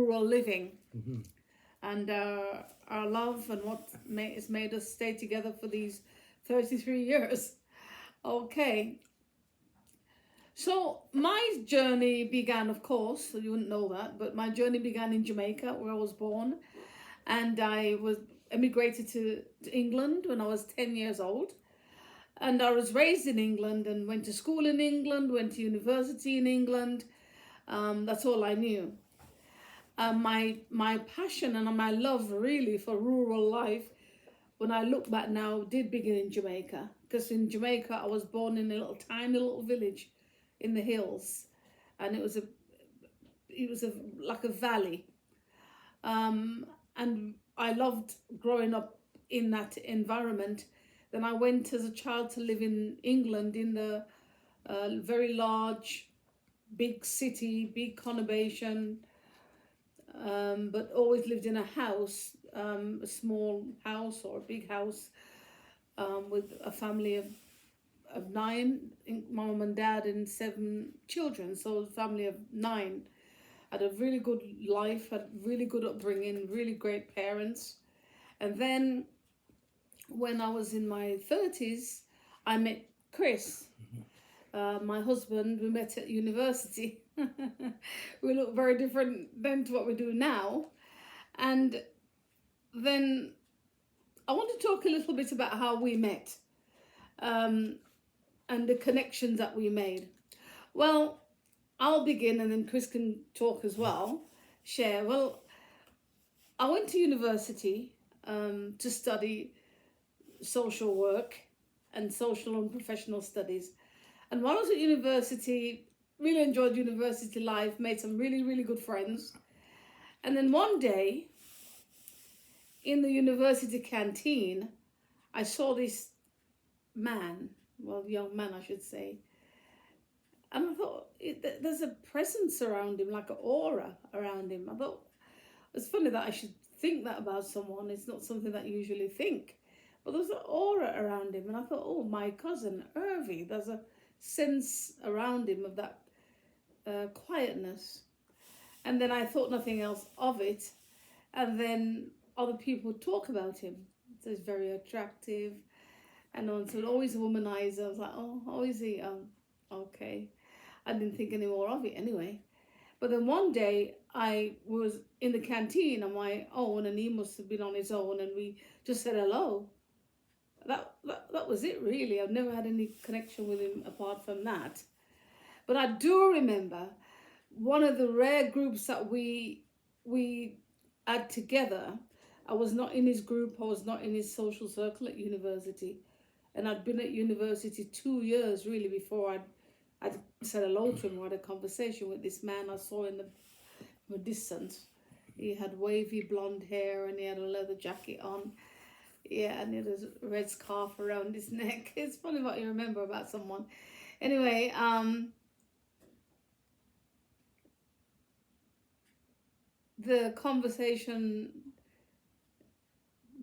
rural living. And our love and what has made us stay together for these 33 years. Okay. So my journey began, of course, so you wouldn't know that, but my journey began in Jamaica, where I was born. And I was emigrated to England when I was 10 years old. And I was raised in England and went to school in England, went to university in England. That's all I knew. My passion and my love really for rural life, when I look back now, did begin in Jamaica. Because in Jamaica, I was born in a tiny little village in the hills, and it was like a valley. And I loved growing up in that environment. Then I went as a child to live in England in the very large, big city, big conurbation, but always lived in a house, a small house or a big house, with a family of 9, mom and dad and 7 children, so a family of 9. Had a really good life, had really good upbringing, really great parents. And then when I was in my 30s, I met Chris, my husband. We met at university. We look very different then to what we do now. And then I want to talk a little bit about how we met, and the connections that we made. Well, I'll begin and then Chris can talk as well, share. Well, I went to university to study social work and social and professional studies. And while I was at university, really enjoyed university life, made some really, really good friends. And then one day in the university canteen, I saw this man, well, young man, I should say. And I thought, there's a presence around him, like an aura around him. I thought, it's funny that I should think that about someone. It's not something that you usually think. But there's an aura around him. And I thought, oh, my cousin, Irvy, there's a sense around him of that quietness. And then I thought nothing else of it. And then other people would talk about him. So he's very attractive. And so always a womanizer. I was like, oh, is he? Okay. I didn't think any more of it anyway. But then one day I was in the canteen on my own, and he must have been on his own, and we just said hello. That was it, really. I've never had any connection with him apart from that. But I do remember one of the rare groups that we had together. I was not in his group. I was not in his social circle at university. And I'd been at university 2 years, really, before I'd said hello to him or had a conversation with this man I saw in the distance. He had wavy blonde hair and he had a leather jacket on. Yeah, and he had a red scarf around his neck. It's funny what you remember about someone. Anyway, the conversation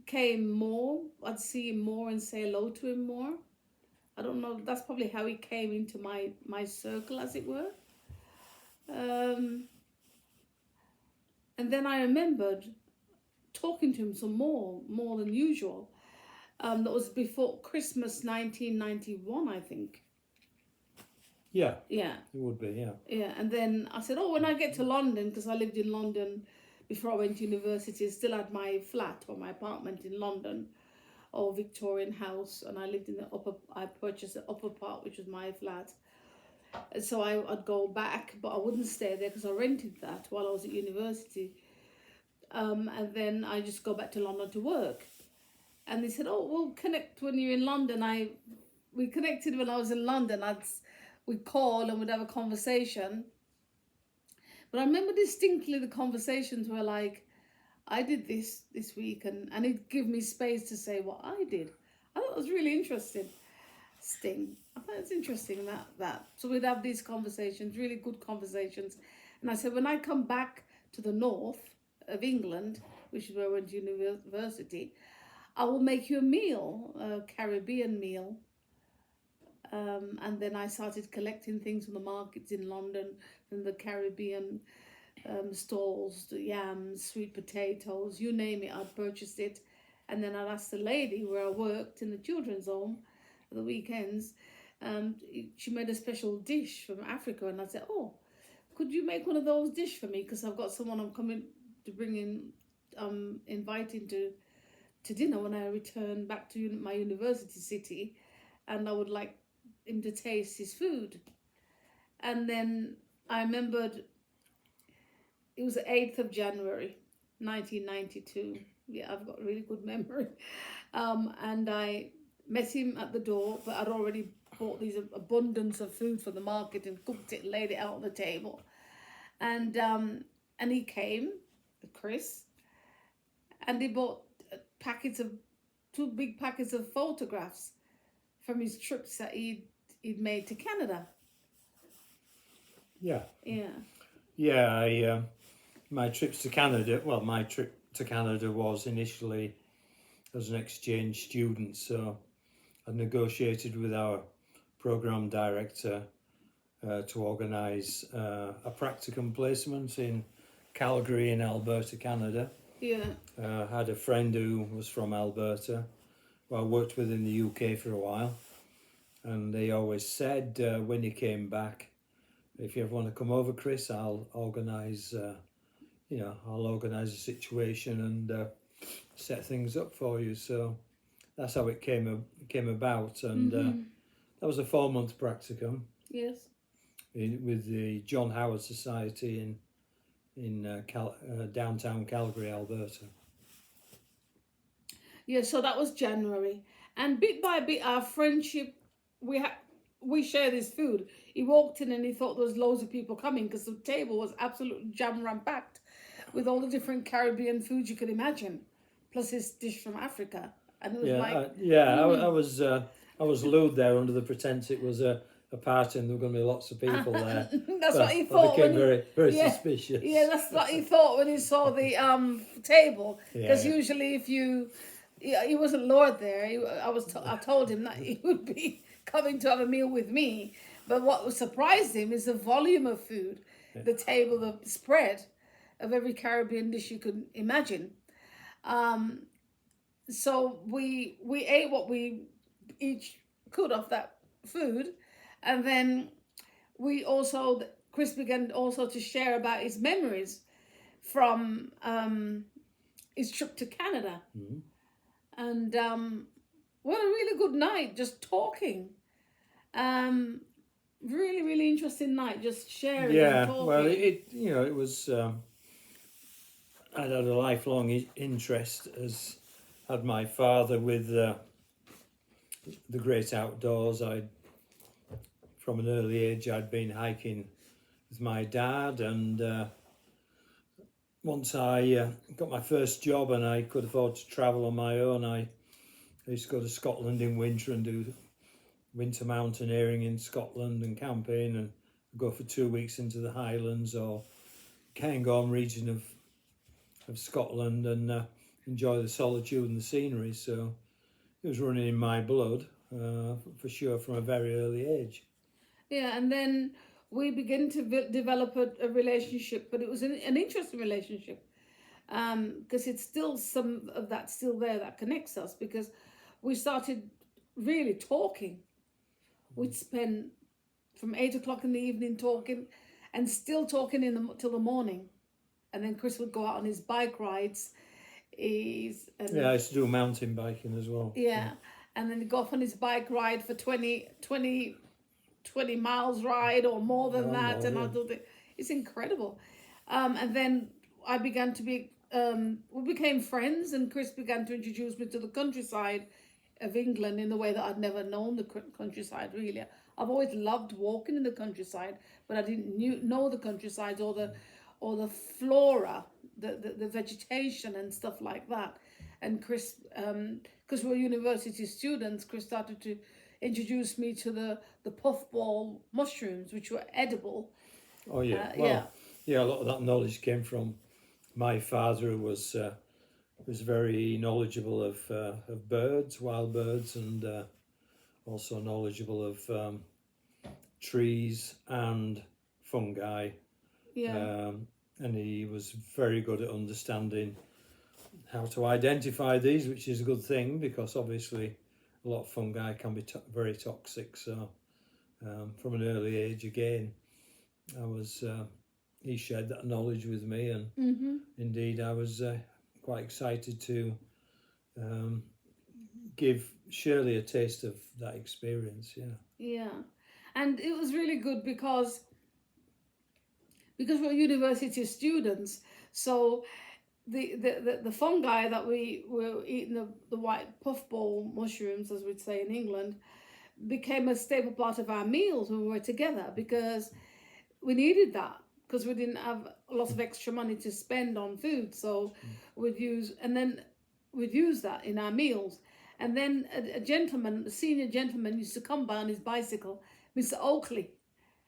came more. I'd see him more and say hello to him more. I don't know, that's probably how he came into my circle, as it were. And then I remembered talking to him some more than usual. That was before Christmas 1991, I think. Yeah. Yeah. It would be, yeah. Yeah, and then I said, oh, when I get to London, because I lived in London before I went to university, I still had my flat or my apartment in London, or Victorian house, and I lived in I purchased the upper part, which was my flat. And so I'd go back, but I wouldn't stay there because I rented that while I was at university. And then I just go back to London to work. And they said, oh, we'll connect when you're in London. We connected when I was in London. We'd call and we'd have a conversation. But I remember distinctly the conversations were like, I did this week, and he'd give me space to say what I did. I thought it was really interesting. I thought it's interesting that. So we'd have these conversations, really good conversations. And I said, when I come back to the north of England, which is where I went to university, I will make you a meal, a Caribbean meal. And then I started collecting things from the markets in London, from the Caribbean stalls, the yams, sweet potatoes, you name it, I'd purchased it. And then I'd ask the lady where I worked in the children's home at the weekends. She made a special dish from Africa, and I said, "Oh, could you make one of those dish for me? Because I've got someone I'm coming to bring in, inviting to dinner when I return back to my university city, and I would like him to taste his food." And then I remembered it was the 8th of January, 1992. Yeah, I've got a really good memory. And I met him at the door, but I'd already bought these abundance of food from the market and cooked it, laid it out on the table. And he came, Chris, and he bought packets of 2 big packets of photographs from his trips that he'd made to Canada. Yeah. Yeah. Yeah, my trips to Canada, well, my trip to Canada was initially as an exchange student, so I negotiated with our program director to organise a practicum placement in Calgary in Alberta, Canada. Yeah. I had a friend who was from Alberta, who I worked with in the UK for a while, and they always said when you came back, if you ever want to come over, Chris, I'll organise a situation and set things up for you. So that's how it came about, and that was a 4-month practicum. Yes. With the John Howard Society in downtown Calgary, Alberta. Yeah, so that was January, and bit by bit, our friendship, we share this food. He walked in and he thought there was loads of people coming because the table was absolutely jam-packed with all the different Caribbean foods you could imagine, plus his dish from Africa. And it was I was lured there under the pretense it was a party and there were going to be lots of people there. That's what he thought. I became very suspicious. Yeah, that's what he thought when he saw the table. Because usually if he wasn't lured there. I told him that he would be coming to have a meal with me. But what surprised him is the volume of food, the table, the spread of every Caribbean dish you could imagine. So we ate what we each could of that food, and then Chris began also to share about his memories from his trip to Canada. Mm-hmm. And what a really good night, just talking. Really, really interesting night, just sharing and talking. Well, it was. I'd had a lifelong interest, as had my father, with the great outdoors. From an early age, I'd been hiking with my dad, and once I got my first job and I could afford to travel on my own, I used to go to Scotland in winter and do winter mountaineering in Scotland and camping, and go for 2 weeks into the Highlands or Cairngorm region of Scotland and enjoy the solitude and the scenery. So it was running in my blood for sure from a very early age. Yeah, and then we began to develop a relationship, but it was an interesting relationship because it's still some of that still there that connects us, because we started really talking. We'd spend from 8 o'clock in the evening talking and still talking till the morning. And then Chris would go out on his bike rides. I used to do mountain biking as well. Yeah. And then he'd go off on his bike ride for 20 miles ride or more than that. And I thought, it's incredible. And then I began to we became friends, and Chris began to introduce me to the countryside of England in a way that I'd never known the countryside, really. I've always loved walking in the countryside, but I didn't know the countryside or the flora, the vegetation and stuff like that. And Chris, because we're university students, Chris started to introduce me to the puffball mushrooms, which were edible. Oh yeah, a lot of that knowledge came from my father, who was very knowledgeable of birds, wild birds, and also knowledgeable of trees and fungi. Yeah. and he was very good at understanding how to identify these, which is a good thing because obviously a lot of fungi can be very toxic. So from an early age, again, he shared that knowledge with me, and indeed I was quite excited to give Shirley a taste of that experience. Yeah, and it was really good because we're university students, so the fungi that we were eating, the white puffball mushrooms, as we'd say in England, became a staple part of our meals when we were together, because we needed that, because we didn't have a lot of extra money to spend on food. So we'd use that in our meals. And then a senior gentleman used to come by on his bicycle, Mr. Oakley.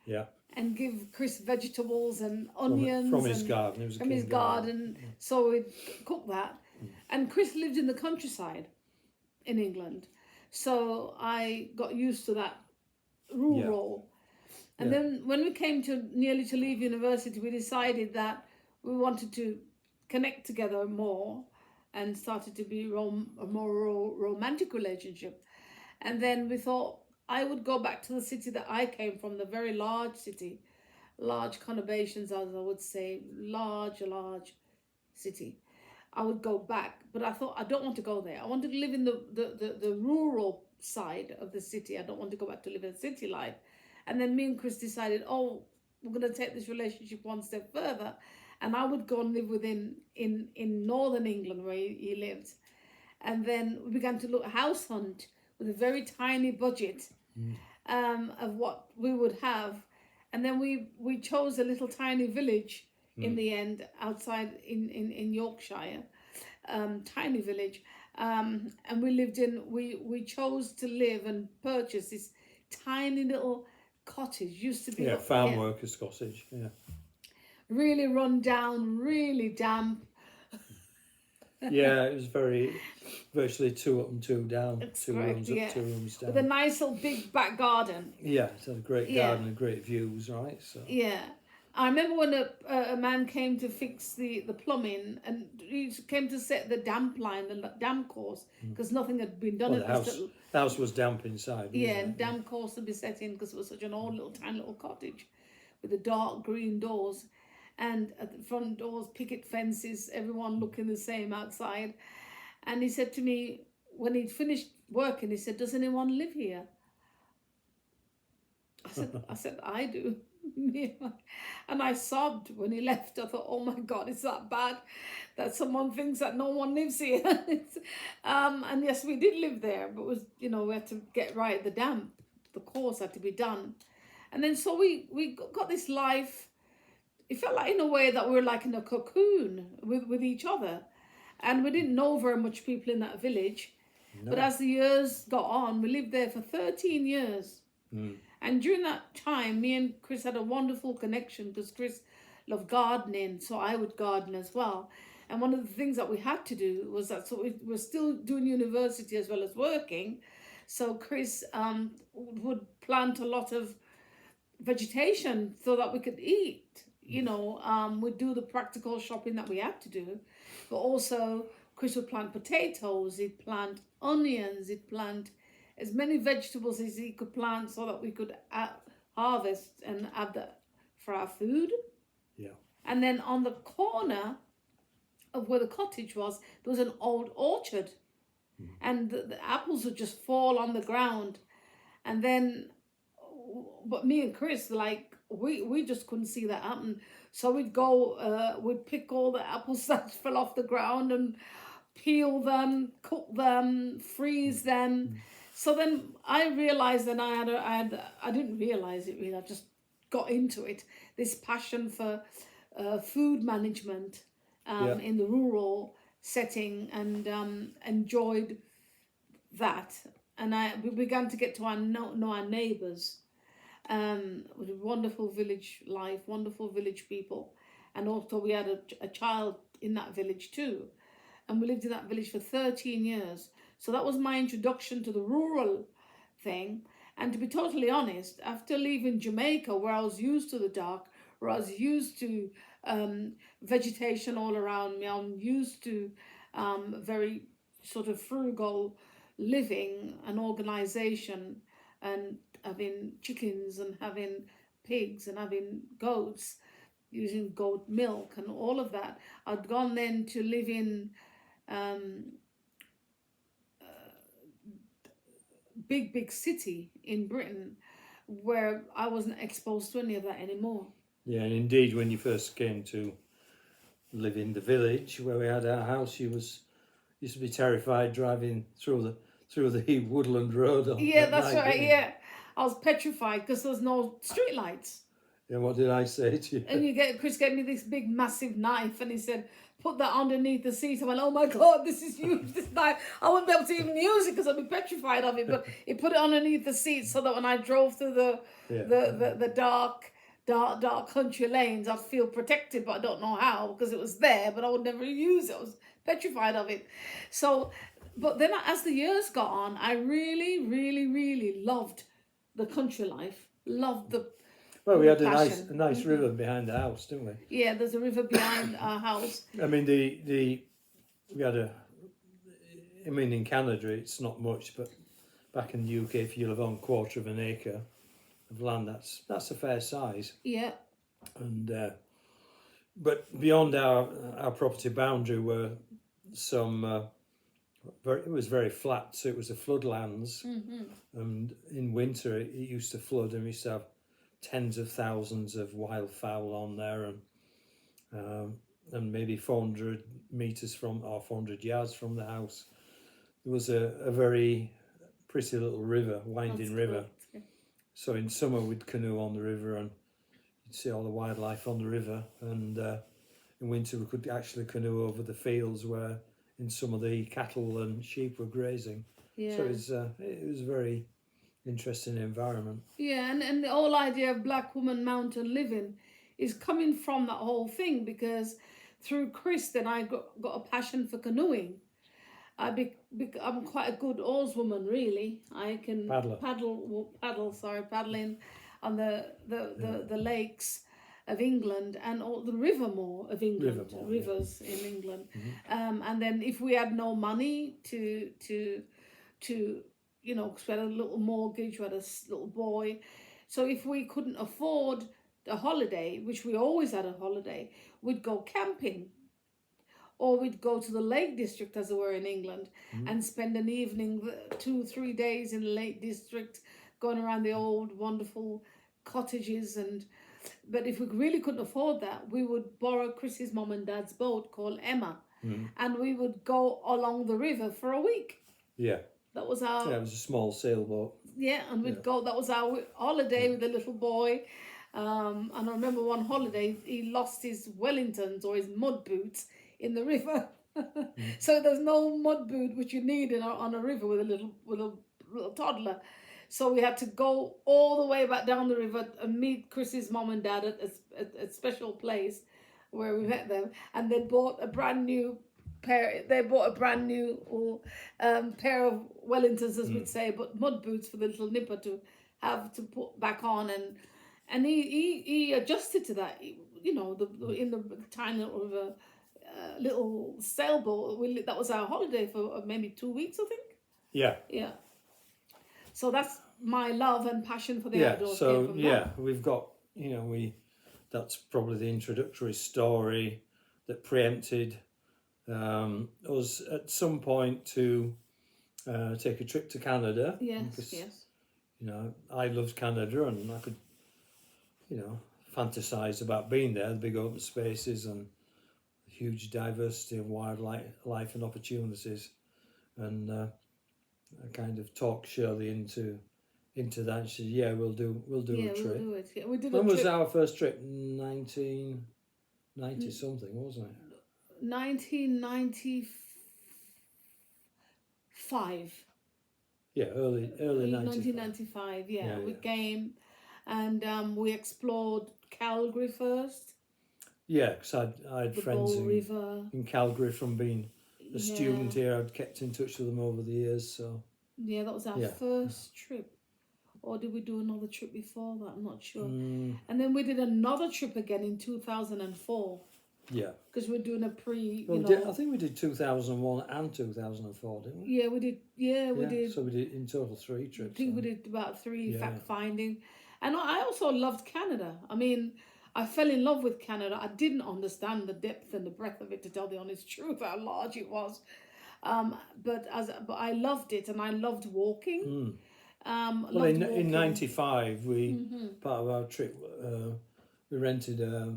Yeah. And give Chris vegetables and onions from his garden. It was from his garden. Yeah. So we'd cook that. And Chris lived in the countryside in England, so I got used to that rural. And then when we came to nearly to leave university, we decided that we wanted to connect together more and started to be a more romantic relationship. And then we thought I would go back to the city that I came from, the very large city, large conurbations, as I would say, large city. I would go back, but I thought I don't want to go there. I wanted to live in the rural side of the city. I don't want to go back to live in city life. And then me and Chris decided, we're going to take this relationship one step further, and I would go and live in northern England where he lived. And then we began to house hunt with a very tiny budget of what we would have. And then we chose a little tiny village in the end, outside in Yorkshire, tiny village. And we chose to live and purchase this tiny little cottage. Used to be farm workers' cottage. Yeah. Really run down, really damp. Yeah, it was virtually 2 up and 2 down. That's 2 correct, rooms up, 2 rooms down. With a nice little big back garden. Yeah, it had a great garden and great views, right? So. Yeah. I remember when a man came to fix the plumbing, and he came to set the damp line, the damp course, because nothing had been done. The house was damp inside. And damp course to be set in, because it was such an old tiny little cottage with the dark green doors, and at the front doors, picket fences, everyone looking the same outside. And he said to me, when he'd finished working, he said, "Does anyone live here?" I said, "I do." And I sobbed when he left. I thought, oh my God, it's that bad that someone thinks that no one lives here. And yes, we did live there, but it was, we had to get right the damp. The course had to be done. And then so we got this life. It felt like, in a way, that we were like in a cocoon with each other. And we didn't know very much people in that village. No. But as the years got on, we lived there for 13 years. And during that time, me and Chris had a wonderful connection, because Chris loved gardening, so I would garden as well. And one of the things that we had to do was that, so we were still doing university as well as working. So Chris would plant a lot of vegetation so that we could eat. We'd do the practical shopping that we had to do. But also, Chris would plant potatoes, he'd plant onions, he'd plant as many vegetables as he could plant, so that we could harvest and add that for our food. Yeah. And then on the corner of where the cottage was, there was an old orchard. And the apples would just fall on the ground. And then, but me and Chris, we just couldn't see that happen. So we'd go, we'd pick all the apples that fell off the ground and peel them, cook them, freeze them. So then I realised that I didn't realise it really, I just got into it, this passion for food management in the rural setting, and enjoyed that. And we began to get to know our neighbours, with wonderful village life, wonderful village people. And also we had a child in that village too. And we lived in that village for 13 years. So that was my introduction to the rural thing. And to be totally honest, after leaving Jamaica, where I was used to the dark, where I was used to vegetation all around me. I'm used to very sort of frugal living and organization, and having chickens and having pigs and having goats, using goat milk and all of that. I'd gone then to live in um, big city in Britain, where I wasn't exposed to any of that anymore. Yeah, and indeed, when you first came to live in the village where we had our house, you used to be terrified driving through the woodland road Yeah, at that's night, right. didn't you? Yeah, I was petrified because there was no street lights. And what did I say to you? And Chris gave me this big massive knife, and he said, "Put that underneath the seat." I went, "Oh my God, this is huge! This knife! I wouldn't be able to even use it because I'd be petrified of it." But he put it underneath the seat so that when I drove through the dark country lanes, I'd feel protected, but I don't know how because it was there, but I would never use it. I was petrified of it. So, but then as the years got on, I really loved the country life. Loved the Well, we had a passion. nice river behind the house, didn't we? Yeah, there's a river behind our house. I mean, we had I mean, in Canada it's not much, but back in the UK, if you live on 1/4 of an acre of land, that's a fair size. Yeah, And but beyond our property boundary were some. It was very flat, so it was the floodlands, and in winter it used to flood, and we used to have tens of thousands of wildfowl on there, and maybe 400 meters or 400 yards from the house, there was a very pretty little river, winding river. Yeah. So in summer we'd canoe on the river, and you'd see all the wildlife on the river, and in winter we could actually canoe over the fields where in some of the cattle and sheep were grazing. Yeah. So it was a very interesting environment. Yeah, and the whole idea of black woman mountain living is coming from that whole thing, because through Chris then I got a passion for canoeing. I'm quite a good oarswoman, really. I can paddling on the lakes of England and all the rivermore of England, rivers in England. And then if we had no money to you know, because we had a little mortgage, we had a little boy, so if we couldn't afford a holiday, which we always had a holiday, we'd go camping. Or we'd go to the Lake District, as it were, in England, and spend an evening, 2-3 days in the Lake District, going around the old wonderful cottages. But if we really couldn't afford that, we would borrow Chris's mum and dad's boat called Emma, and we would go along the river for a week. Yeah. That was our... Yeah, it was a small sailboat. Yeah, and we'd go, that was our holiday with the little boy. And I remember one holiday, he lost his Wellingtons or his mud boots in the river. So there's no mud boot which you need on a river with a little toddler. So we had to go all the way back down the river and meet Chris's mom and dad at a special place where we met them, and they bought a brand new pair of Wellingtons, as we'd say, but mud boots for the little nipper to have to put back on, and he adjusted to that. You know, in the tiny little sailboat. That was our holiday for maybe 2 weeks, I think. Yeah. Yeah. So that's my love and passion for the outdoors. So we've got, you know, that's probably the introductory story that preempted us at some point to take a trip to Canada. Yes. You know, I loved Canada, and I could, you know, fantasize about being there, the big open spaces and huge diversity of wildlife and opportunities, and I kind of talked Shirley into that. She said, "Yeah, we'll do a trip." We'll do it. Yeah, we did. When was our first trip? 1990 something, wasn't it? 1995. Yeah, early 1995. Yeah, we came, and we explored Calgary first. Yeah, because I'd friends in Calgary from being a student here. I'd kept in touch with them over the years. So yeah, that was our first trip. or did we do another trip before that? I'm not sure. Mm, And then we did another trip again in 2004 yeah. because we're doing a pre, Well, you we did, know. I think we did 2001 and 2004, didn't we? Yeah, we did. Yeah, we did. So we did in total 3 I trips. think we Then. did about 3 Yeah. fact finding, and I also loved Canada. I mean, I fell in love with Canada. I didn't understand the depth and the breadth of it, to tell the honest truth, how large it was. But I loved it, and I loved walking. Mm. Well, Loved in walking. '95, we Mm-hmm. part of our trip, we rented a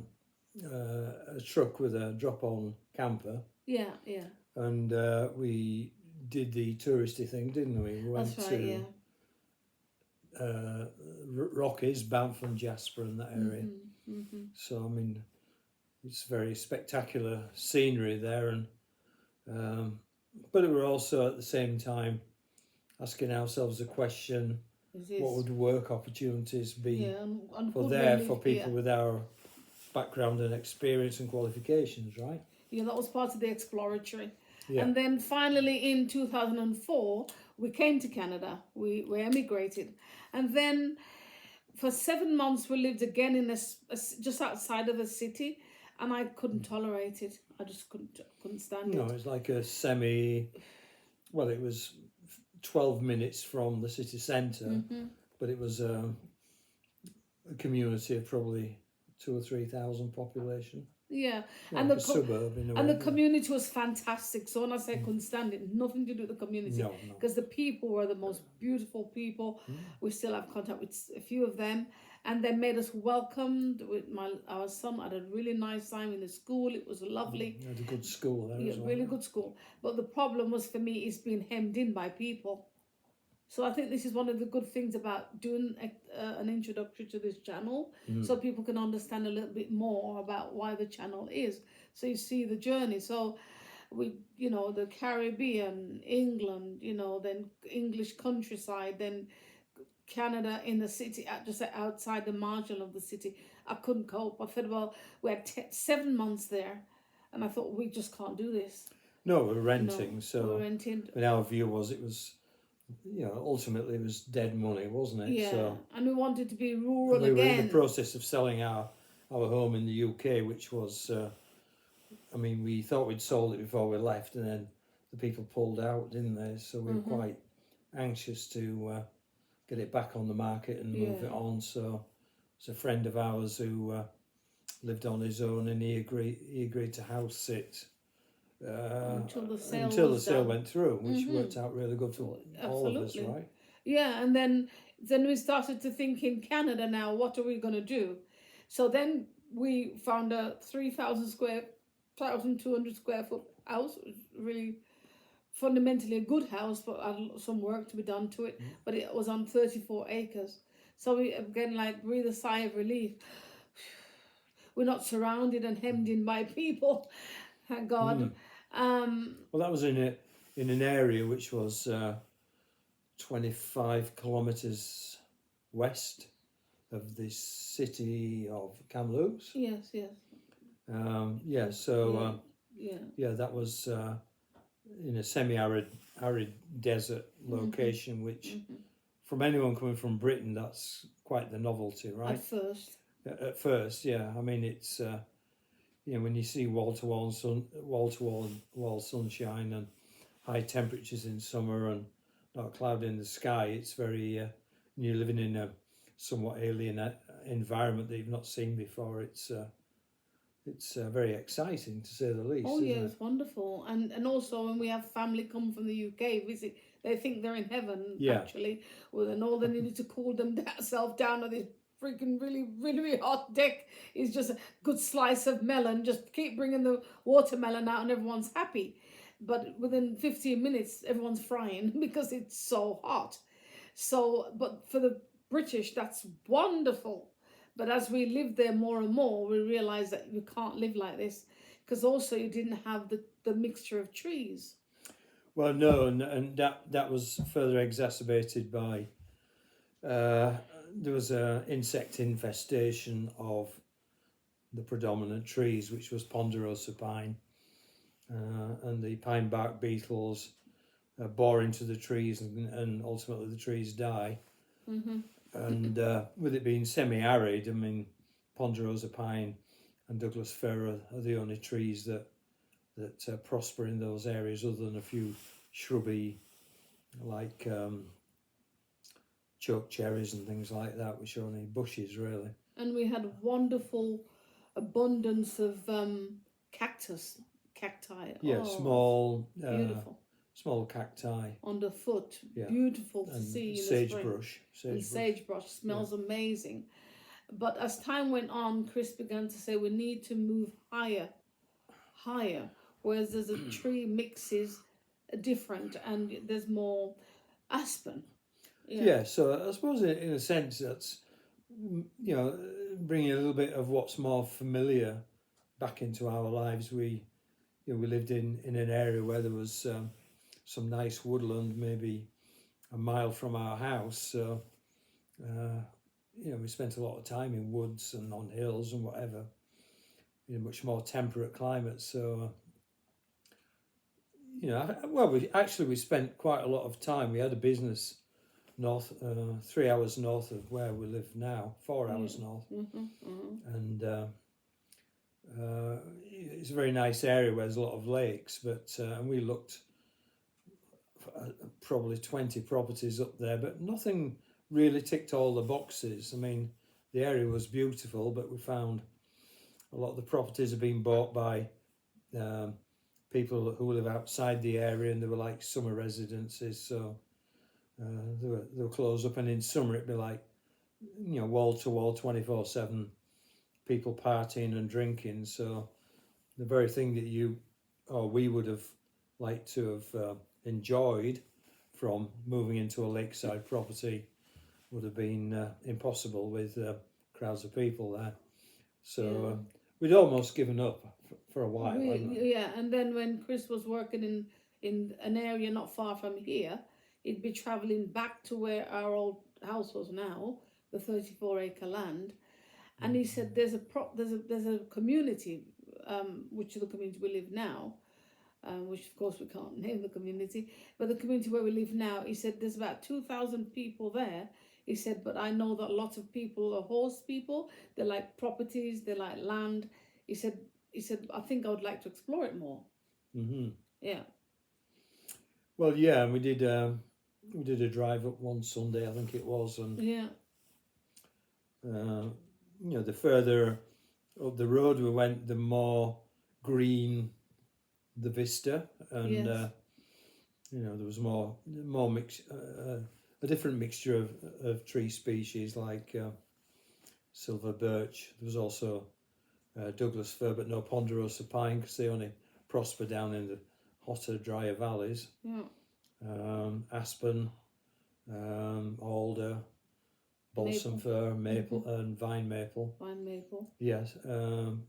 truck with a drop-on camper, Yeah, yeah, and we did the touristy thing, didn't we? We went that's right. to Yeah. Rockies, Banff and Jasper and that area. Mm-hmm. Mm-hmm. So I mean, it's very spectacular scenery there, and but we were also at the same time asking ourselves the question: what would work opportunities be and for people with our background and experience and qualifications, right? Yeah, that was part of the exploratory. Yeah. And then finally in 2004, we came to Canada. We emigrated. And then for 7 months, we lived again in just outside of the city. And I couldn't tolerate it. I just couldn't stand it. No, it's like a well, it was 12 minutes from the city centre, Mm-hmm. but it was a community of probably 2,000 or 3,000 population. Yeah, Like and a suburb in a way. the community was fantastic. So when I say I couldn't stand it, nothing to do with the community. No. Because the people were the most beautiful people. We still have contact with a few of them, and they made us welcomed. With our son had a really nice time in the school. It was lovely. Had a good school there Yeah, as well. really good school. But the problem was for me is being hemmed in by people. So I think this is one of the good things about doing an introductory to this channel, so people can understand a little bit more about why the channel is. So you see the journey. So we, the Caribbean, England, then English countryside, then Canada in the city, just outside the margin of the city. I couldn't cope. I thought, well, we had 7 months there, and I thought we just can't do this. No, we're renting. So we're renting. And our view was it was. Ultimately it was dead money, wasn't it? Yeah, so, and we wanted to be rural we again. were in the process of selling our home in the UK, which was, we thought we'd sold it before we left, and then the people pulled out, didn't they? So we were quite anxious to get it back on the market and move it on. So it's a friend of ours who lived on his own, and he agreed to house sit. Until the sale went through, which worked out really good for all of us, right? Yeah, and then we started to think in Canada now, what are we going to do? So then we found a 1,200 square foot house. It was really fundamentally a good house, but had some work to be done to it. But it was on 34 acres. So we again breathe a sigh of relief. We're not surrounded and hemmed in by people. Thank God. Well, that was in an area which was 25 kilometres west of the city of Kamloops. Yes. That was in a semi-arid desert location, which from anyone coming from Britain, that's quite the novelty, right? At first, yeah. I mean, it's when you see wall-to-wall sunshine and high temperatures in summer and not a cloud in the sky, it's very you're living in a somewhat alien environment that you've not seen before. It's very exciting, to say the least. Oh yeah, it's wonderful. And also when we have family come from the UK visit, they think they're in heaven. Actually, well, then all they needed to cool themselves down on this freaking really, really, really hot deck is just a good slice of melon. Just keep bringing the watermelon out and everyone's happy. But within 15 minutes, everyone's frying because it's so hot. So, but for the British, that's wonderful. But as we lived there more and more, we realised that you can't live like this, because also you didn't have the mixture of trees. Well, no, and that was further exacerbated by there was an insect infestation of the predominant trees, which was ponderosa pine, and the pine bark beetles bore into the trees, and ultimately the trees die. And with it being semi-arid, I mean, ponderosa pine and Douglas fir are the only trees that prosper in those areas, other than a few shrubby, like choke cherries and things like that, which are only bushes really. And we had wonderful abundance of cacti. Yeah, Oh, beautiful. small cacti. Underfoot, Yeah. beautiful to And see in the spring. sagebrush. And sagebrush smells amazing. But as time went on, Chris began to say we need to move higher. Whereas there's a tree mixes different, and there's more aspen. Yeah, so I suppose in a sense that's, bringing a little bit of what's more familiar back into our lives. We lived in an area where there was some nice woodland, maybe a mile from our house. So, we spent a lot of time in woods and on hills and whatever, much more temperate climate. So, we spent quite a lot of time. We had a business north, 3 hours north of where we live now, 4 hours north, and it's a very nice area where there's a lot of lakes. But and we looked at probably 20 properties up there, but nothing really ticked all the boxes. I mean, the area was beautiful, but we found a lot of the properties have been bought by people who live outside the area, and they were like summer residences. So they were closed up, and in summer it'd be like, wall to wall, 24/7, people partying and drinking. So the very thing that we would have liked to have enjoyed from moving into a lakeside property would have been impossible with crowds of people there. So we'd almost given up for a while. And then when Chris was working in an area not far from here, he'd be travelling back to where our old house was now, the 34-acre land, and he said there's a community, which is the community we live now, which of course we can't name the community, but the community where we live now, he said there's about 2,000 people there. He said, but I know that lots of people are horse people. They like properties, they like land. He said, I think I would like to explore it more. Mm-hmm. Yeah. Well, yeah, we did a drive up one Sunday, I think it was, and the further up the road we went, the more green the vista, and there was more mix, a different mixture of tree species like silver birch. There was also Douglas fir, but no ponderosa pine, because they only prosper down in the hotter, drier valleys. Aspen, alder, balsam fir, maple, and vine maple. Yes, and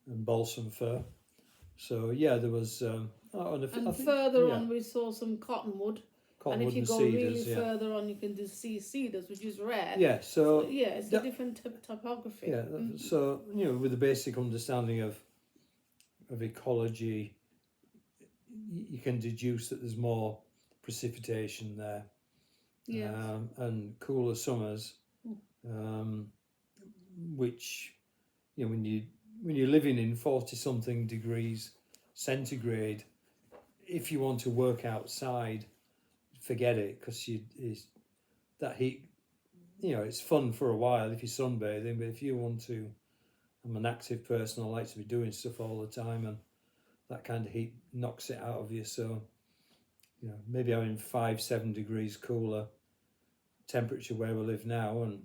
balsam fir. So there was. Further on, we saw some cottonwood. And if you go cedars, really further on, you can see cedars, which is rare. Yeah, so it's a different topography. Yeah, so with the basic understanding of ecology, you can deduce that there's more precipitation there. Yes. And cooler summers, which when you're living in 40-something degrees centigrade, if you want to work outside, forget it, because that heat. It's fun for a while if you're sunbathing, but if you want to, I'm an active person. I like to be doing stuff all the time, and that kind of heat knocks it out of you. So, maybe having 5-7 degrees cooler temperature where we live now, and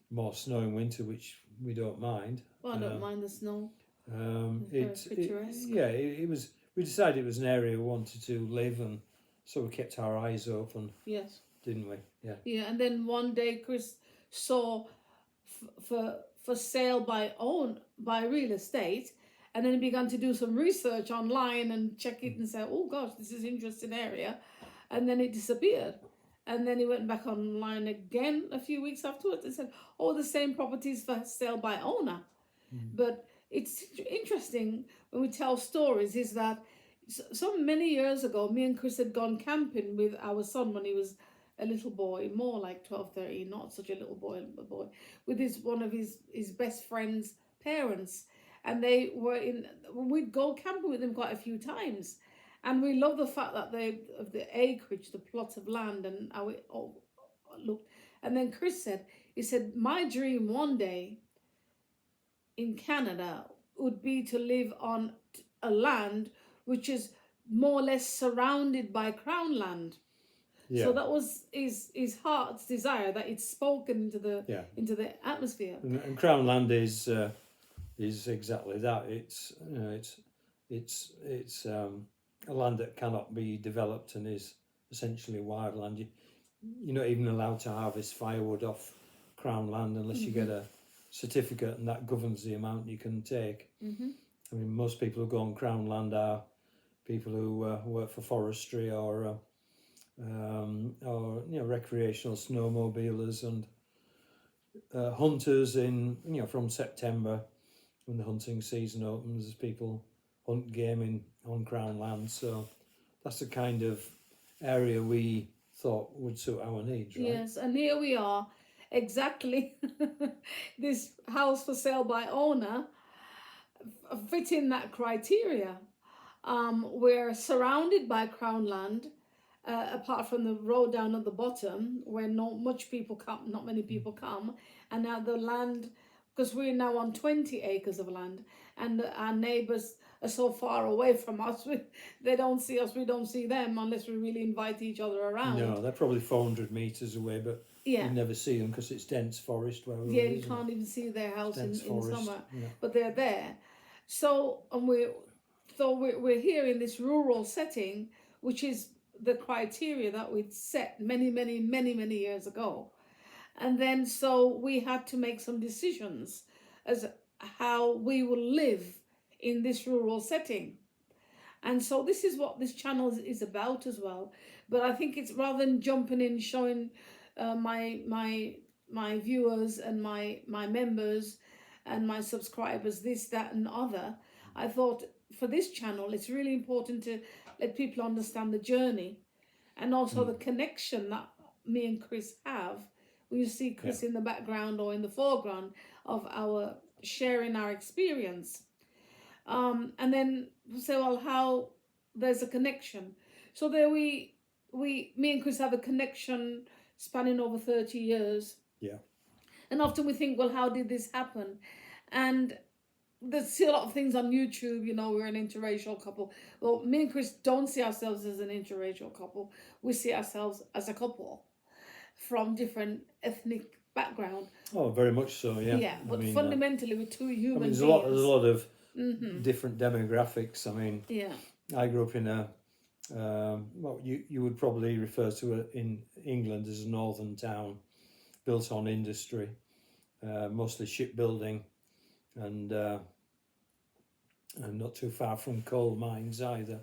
more snow in winter, which we don't mind. Well, I don't mind the snow. It was. We decided it was an area we wanted to live, and so we kept our eyes open. Yes. Didn't we? Yeah. Yeah, and then one day Chris saw for sale by real estate, and then he began to do some research online and check it and say, oh gosh, this is an interesting area, and then it disappeared. And then he went back online again a few weeks afterwards and said, oh, the same properties for sale by owner. But it's interesting when we tell stories is that so many years ago, me and Chris had gone camping with our son when he was a little boy, more like 12, 13, not such a little boy, a boy, with one of his best friend's parents. And they were we'd go camping with them quite a few times. And we love the fact that of the acreage, the plot of land, and how it all looked. And then Chris said, he said, my dream one day in Canada would be to live on a land which is more or less surrounded by crown land. Yeah. So that was his heart's desire, that it's spoken Yeah. into the atmosphere. And Crown Land is exactly that. It's it's a land that cannot be developed and is essentially wild land. You're not even allowed to harvest firewood off Crown Land unless you get a certificate, and that governs the amount you can take. I mean, most people who go on Crown Land are people who work for forestry or recreational snowmobilers and hunters from September when the hunting season opens. People hunt game on Crown Land, so that's the kind of area we thought would suit our needs, right? Yes, and here we are, exactly this house for sale by owner fitting that criteria. We're surrounded by crown land, apart from the road down at the bottom where not many people come, and now the land, because we're now on 20 acres of land, and our neighbours are so far away from us, they don't see us, we don't see them unless we really invite each other around. No, they're probably 400 metres away, but Yeah. you never see them because it's dense forest where we Yeah, live, you can't even see their house in forest, summer, yeah. but they're there. So, and we're here in this rural setting, which is the criteria that we'd set many years ago. And then so we had to make some decisions as how we will live in this rural setting. And so this is what this channel is about as well. But I think it's, rather than jumping in showing my viewers and my members and my subscribers this, that and other, I thought for this channel it's really important to let people understand the journey and also the connection that me and Chris have. When you see Chris in the background or in the foreground of our sharing our experience, and then say, well, how there's a connection. So there me and Chris have a connection spanning over 30 years. Yeah. And often we think, well, how did this happen? And there's still a lot of things on YouTube, we're an interracial couple. Well, me and Chris don't see ourselves as an interracial couple. We see ourselves as a couple from different ethnic background. Oh, very much so, yeah. Yeah, but fundamentally we're two human beings. There's a lot of different demographics. I mean, yeah. I grew up in a, what you would probably refer to it in England as a northern town, built on industry, mostly shipbuilding, and not too far from coal mines either.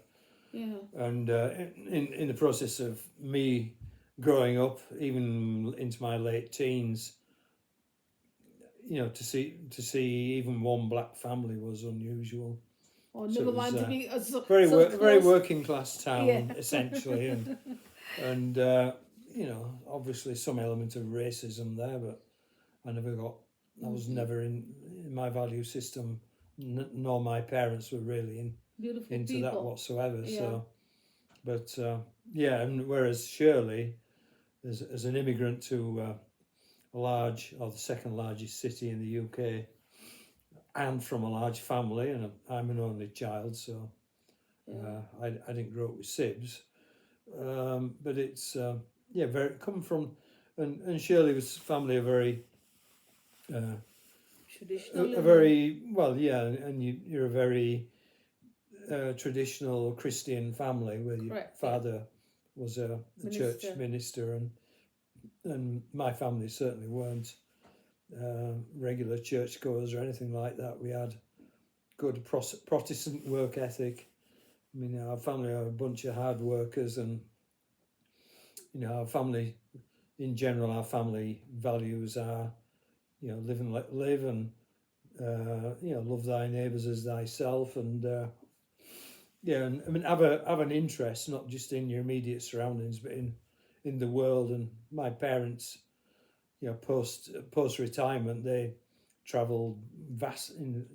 Yeah. And in the process of me growing up, even into my late teens, to see even one black family was unusual. Or never mind to be very working class town, yeah. essentially, and obviously some element of racism there, but I was never in my value system, nor my parents were really into people. that whatsoever. Yeah. So, but and whereas Shirley, as an immigrant to the second largest city in the UK, and from a large family, and I'm an only child, so I didn't grow up with sibs, but it's very come from, and Shirley was family a very traditional, a very and you're a very traditional Christian family where your father was a church minister, and my family certainly weren't regular churchgoers or anything like that. We had good Protestant work ethic. I mean, our family are a bunch of hard workers, and our family in general, our family values are live and let live, and love thy neighbours as thyself, and and I mean have an interest not just in your immediate surroundings but in in the world. And my parents, post retirement, they travelled vast in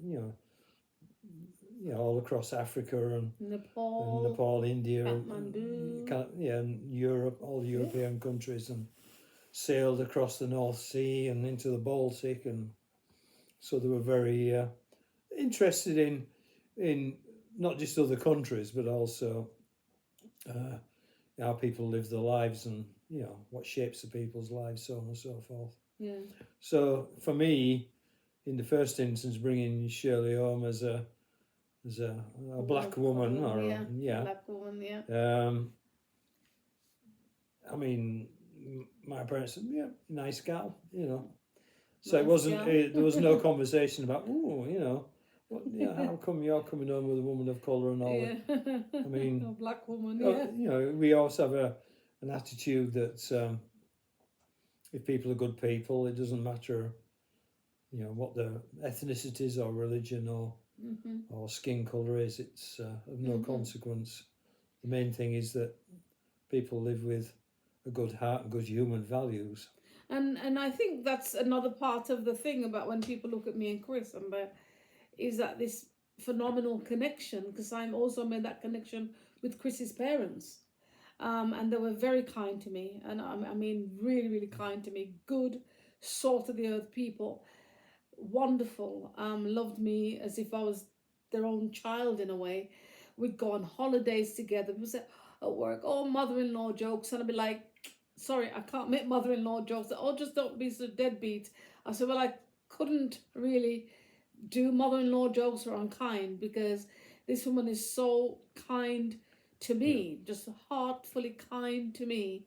all across Africa and Nepal, India, Kathmandu. and Europe, all the European countries, and sailed across the North Sea and into the Baltic, and so they were very interested in not just other countries, but also how people live their lives, and what shapes the people's lives, so on and so forth. Yeah. So for me, in the first instance, bringing Shirley home as a black woman, black woman, yeah. I mean, my parents said, yeah, nice gal, So Nice it wasn't. gal. There was no conversation about, how come you're coming home with a woman of colour and all that. Yeah. I mean, A black woman, yeah. We also have an attitude that if people are good people, it doesn't matter, what their ethnicities or religion or skin colour is. It's of no consequence. The main thing is that people live with a good heart and good human values. And I think that's another part of the thing about when people look at me and Chris, is that this phenomenal connection, because I'm also made that connection with Chris's parents. And they were very kind to me, and I mean really, really kind to me. Good, salt of the earth people, wonderful. Loved me as if I was their own child in a way. We'd go on holidays together. People say at work, "Oh, mother-in-law jokes," and I'd be like, "Sorry, I can't make mother-in-law jokes." "Oh, just don't be so deadbeat." I said, "Well, I couldn't really do mother-in-law jokes or unkind, because this woman is so kind to me, just heartfully kind to me."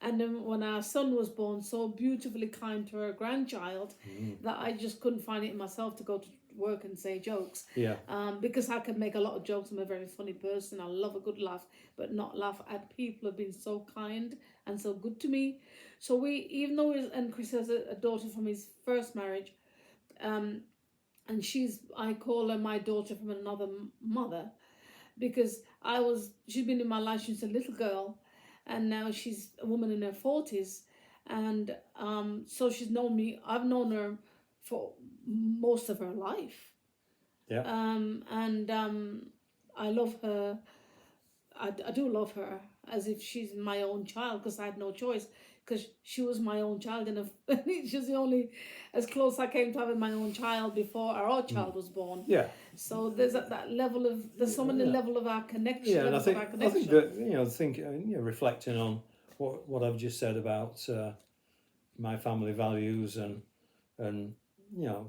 And then when our son was born, so beautifully kind to her grandchild, that I just couldn't find it in myself to go to work and say jokes. Yeah. Because I can make a lot of jokes. I'm a very funny person. I love a good laugh, but not laugh at people who've been so kind and so good to me. So even though and Chris has a daughter from his first marriage, and I call her my daughter from another mother, because she's been in my life since a little girl, and now she's a woman in her 40s, and so she's known me. I've known her for most of her life. Yeah. And I love her. I do love her as if she's my own child, because I had no choice, because she was my own child, and she's the only as close I came to having my own child before our child was born. Yeah. So there's that level of level of our connection. Yeah, and I think that reflecting on what I've just said about my family values and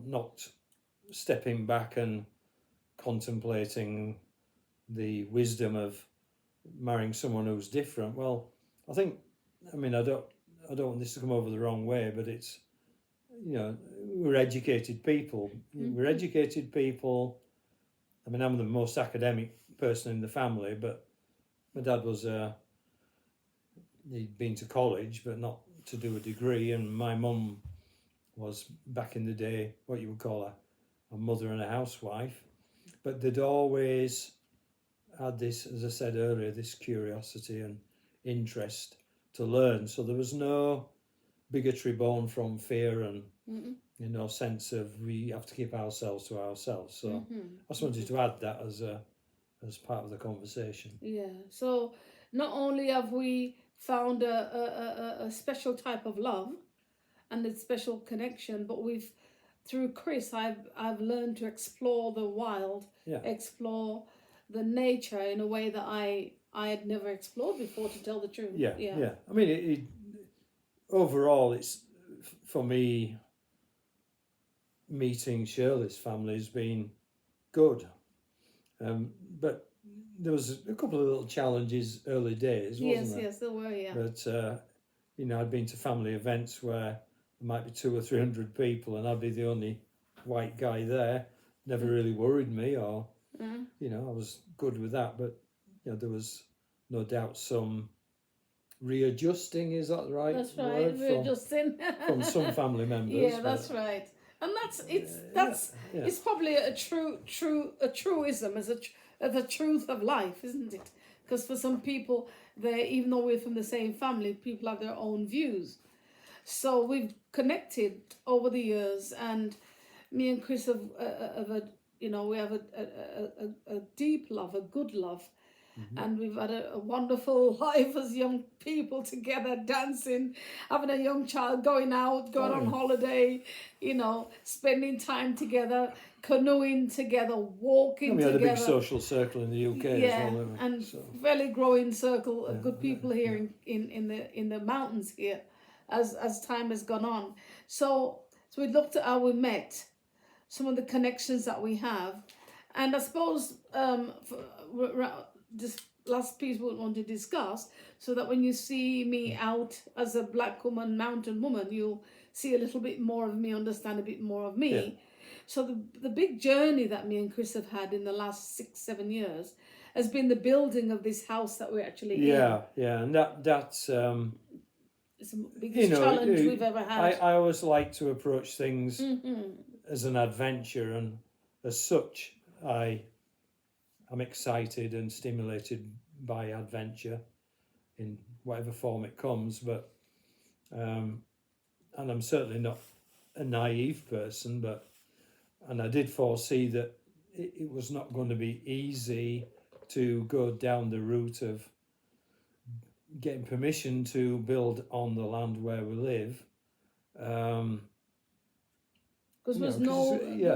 not stepping back and contemplating the wisdom of marrying someone who's different. Well, I don't want this to come over the wrong way, but it's we're educated people. We're educated people. I mean, I'm the most academic person in the family, but my dad was he'd been to college, but not to do a degree, and my mum was, back in the day, what you would call a mother and a housewife, but they'd always had this, as I said earlier, this curiosity and interest to learn. So there was no bigotry born from fear and sense of we have to keep ourselves to ourselves. So I just wanted to add that as part of the conversation. Yeah. So not only have we found a special type of love and a special connection, but through Chris, I've learned to explore the wild, explore the nature in a way that I had never explored before, to tell the truth. Yeah. I mean, overall, it's, for me, meeting Shirley's family has been good. But there was a couple of little challenges early days, wasn't there? Yes, there were, yeah. But, I'd been to family events where there might be 200 or 300 people and I'd be the only white guy there. Never really worried me, or, I was good with that. But, there was no doubt some readjusting, is that the right That's word? right, readjusting. From some family members. Yeah, that's right. And it's probably a truism, as the truth of life, isn't it? Because for some people, they, even though we're from the same family, people have their own views. So we've connected over the years, and me and Chris have we have a deep love, a good love, and we've had a wonderful life as young people together, dancing, having a young child, going out, going on holiday, spending time together, canoeing together, walking And we had together. a big social circle in the UK as well, didn't we? And fairly growing circle of good people here in the mountains here, as time has gone on. So we looked at how we met, some of the connections that we have, and I suppose this last piece we want to discuss, so that when you see me out as a black woman, mountain woman, you'll see a little bit more of me, understand a bit more of me. Yeah. So the big journey that me and Chris have had in the last 6-7 years has been the building of this house that we're actually in. Yeah, and that's It's the biggest challenge we've ever had. I always like to approach things as an adventure, and as such, I'm excited and stimulated by adventure in whatever form it comes. But and I'm certainly not a naive person, and I did foresee that it was not going to be easy to go down the route of getting permission to build on the land where we live. Because there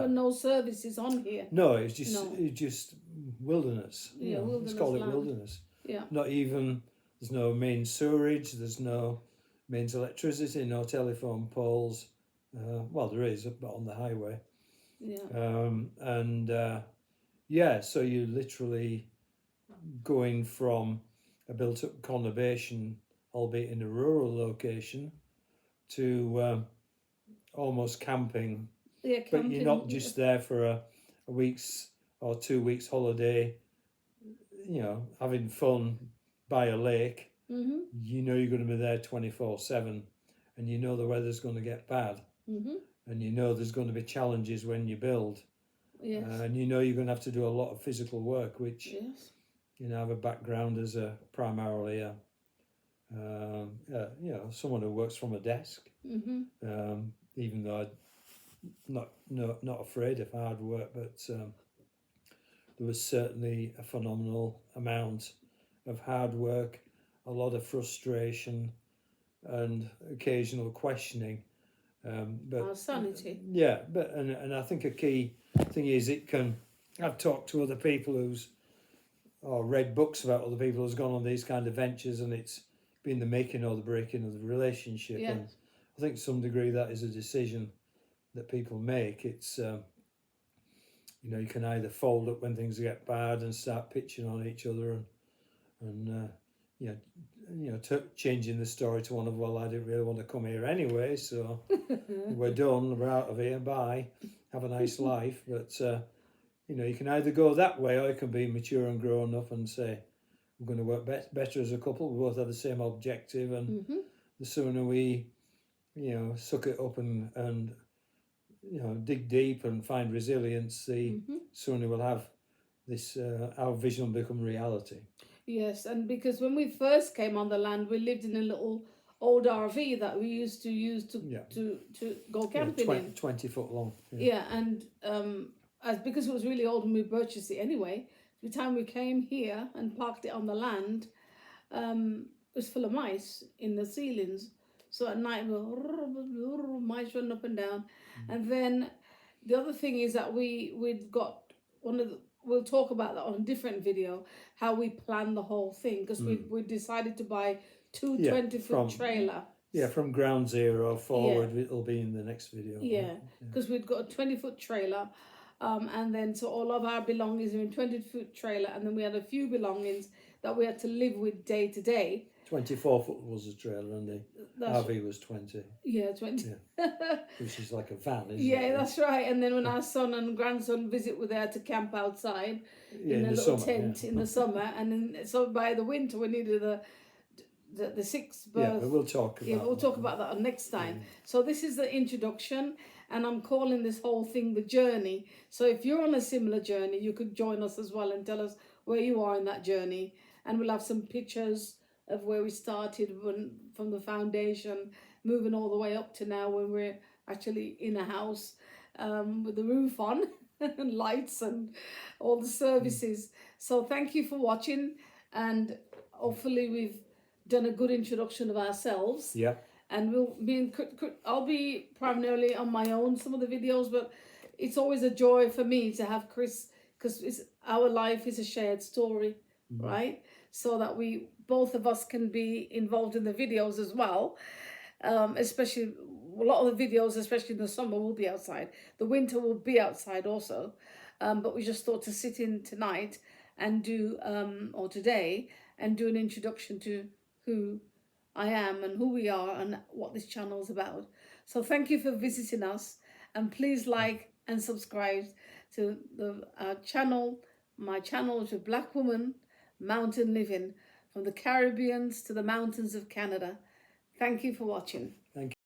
were no services on here. No, it's just wilderness. Yeah, wilderness. Let's call it land. wilderness. Yeah. Not even, there's no main sewerage, there's no mains electricity, no telephone poles. Well, there is, but on the highway. Yeah. So you're literally going from a built-up conurbation, albeit in a rural location, to almost camping. Yeah, camping. But you're not just there for a week's or 2 weeks holiday, having fun by a lake. Mm-hmm. You know you're going to be there 24/7, and you know the weather's going to get bad. Mm-hmm. And you know there's going to be challenges when you build. Yes. And you know you're going to have to do a lot of physical work, which, I have a background as primarily someone who works from a desk. Mm-hmm. Even though I'm not afraid of hard work, but there was certainly a phenomenal amount of hard work, a lot of frustration, and occasional questioning. But our sanity. Yeah, but and I think a key thing is I've talked to other people or read books about other people who's gone on these kind of ventures, and it's been the making or the breaking of the relationship. Yes. And I think to some degree that is a decision that people make. It's you can either fold up when things get bad and start pitching on each other, and changing the story to one of, well, I didn't really want to come here anyway, so we're done, we're out of here, bye, have a nice life. But you can either go that way, or you can be mature and grown up and say, we're going to work better as a couple, we both have the same objective, and the sooner we suck it up and dig deep and find resilience, the sooner we'll have this our vision will become reality. Yes, and because when we first came on the land, we lived in a little old RV that we used to use to go camping in. 20 foot long. Yeah, and because it was really old when we purchased it anyway, by the time we came here and parked it on the land, it was full of mice in the ceilings. So at night, mice running up and down. And then the other thing is that we'd got we'll talk about that on a different video, how we planned the whole thing, because we decided to buy two 20-foot trailer. Yeah, from ground zero forward, it'll be in the next video. Yeah, because we'd got a 20-foot trailer, and then so all of our belongings are in 20-foot trailer, and then we had a few belongings that we had to live with day to day. 24 foot was the trailer, and the RV was 20. Yeah, 20. Yeah. Which is like a van, isn't it? Yeah, that's right. And then when our son and grandson visit, we're there to camp outside in a little tent in the summer. And then, so by the winter, we needed the sixth Yeah, birth. but we'll talk about Yeah, we'll that. talk about that next time. So this is the introduction, and I'm calling this whole thing the journey. So if you're on a similar journey, you could join us as well and tell us where you are in that journey, and we'll have some pictures of where we started from the foundation, moving all the way up to now when we're actually in a house with the roof on and lights and all the services. So thank you for watching, and hopefully we've done a good introduction of ourselves. Yeah. And I'll be primarily on my own some of the videos, but it's always a joy for me to have Chris, because our life is a shared story, right? So that we both of us can be involved in the videos as well. Especially a lot of the videos, especially in the summer, will be outside. The winter will be outside also. But we just thought to sit in tonight and do, or today, and do an introduction to who I am and who we are and what this channel is about. So thank you for visiting us, and please like and subscribe to our channel. My channel is a Black woman, mountain living, from the Caribbeans to the mountains of Canada. Thank you for watching. Thank you.